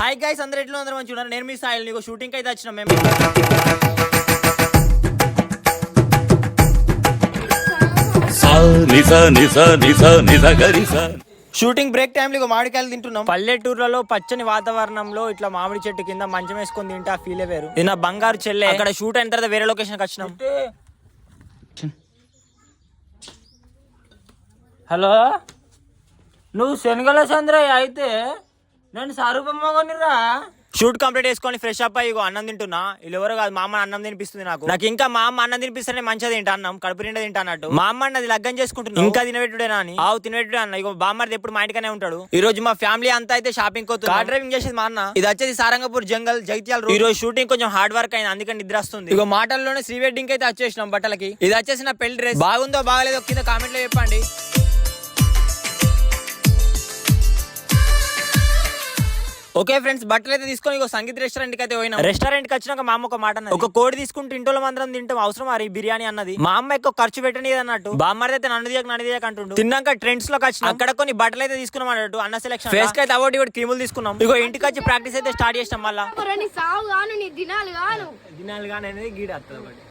Hi guys, అందరూ ఎట్లా అందరూ మంచిగా ఉన్నారు. నేను మీ సాయిల్. నీకు షూటింగ్ అయితే వచ్చినాం మేము. షూటింగ్ బ్రేక్ టైం లో మామిడికాయలు తింటున్నాం. పల్లెటూర్లలో పచ్చని వాతావరణంలో ఇట్లా మామిడి చెట్టు కింద మంచం వేసుకొని తింటే ఆ ఫీలే వేరు. ఇది నా బంగారు చెల్లె. అక్కడ షూట్ అయిన తర్వాత వేరే లొకేషన్ కి వచ్చినాం. హలో, నువ్వు శనగల చంద్రయ్య అయితే నేను సరుబమ్మ కొనిరా. షూట్ కంప్లీట్ చేసుకొని ఫ్రెష్ అప్ అయ్యి అన్నం తింటున్నా. వీళ్ళు ఎవరో కాదు, మా అమ్మ అన్నం తినిపిస్తుంది నాకు ఇంకా మా అమ్మ అన్నం తినిపిస్తేనే మంచిగా తింటా, అన్నం కడుపు నిండా తింటా అన్నట్టు. మా అమ్మ అన్నది లగ్గం చేసుకుంటున్నా, ఇంకా తినబెట్టుడేనా అని. తినబెట్టుడే అన్న. ఇగో బామ్మది ఎప్పుడు మా ఇంటికనే ఉంటాడు. ఈ రోజు మా ఫ్యామిలీ అంతా అయితే షాపింగ్ పోతుంది. కార్ డ్రైవింగ్ చేసేది మా అన్న. ఇది వచ్చేది సారంగపూర్ జంగల్, జగిత్యాల. ఈ రోజు షూటింగ్ కొంచెం హార్డ్ వర్క్ అయింది, అందుకని నిద్ర వస్తుంది. ఇగో మాటల్లోనే ప్రీ వెడ్డింగ్ అయితే వచ్చేసినాం బట్టలకి. ఇది వచ్చేసి నా పెళ్లి డ్రెస్. బాగుందో బాగలేదో కింద కామెంట్ లో చెప్పండి. ఓకే ఫ్రెండ్స్, బట్టలు అయితే తీసుకొని సంగీత్ రెస్టారెంట్ కి అయితే పోయినా. రెస్టారెంట్ కి వచ్చినాక మా అమ్మ ఒక మాట అన్నది, ఒక కోడి తీసుకుంటే ఇంట్లో మందరం తింటాం, అవసరం మరి బిర్యానీ అన్నది. మా అమ్మ ఎక్కువ ఖర్చు పెట్టని అన్నట్టు. బామ్మది అయితే నన్ను తీయక అంటుండు. తిన్నాక ట్రెండ్స్ లోకి వచ్చిన అక్కడ కొన్ని బట్టలు అయితే తీసుకున్నాం అన్నట్టు. అన్న సెలక్షన్ ఫేస్ కి అయితే అవోటి కూడా క్రీములు తీసుకున్నాం. ఇగో ఇంటికి వచ్చి ప్రాక్టీస్ అయితే స్టార్ట్ చేసినాం. మళ్ళీ దినాలు కానీ గీడ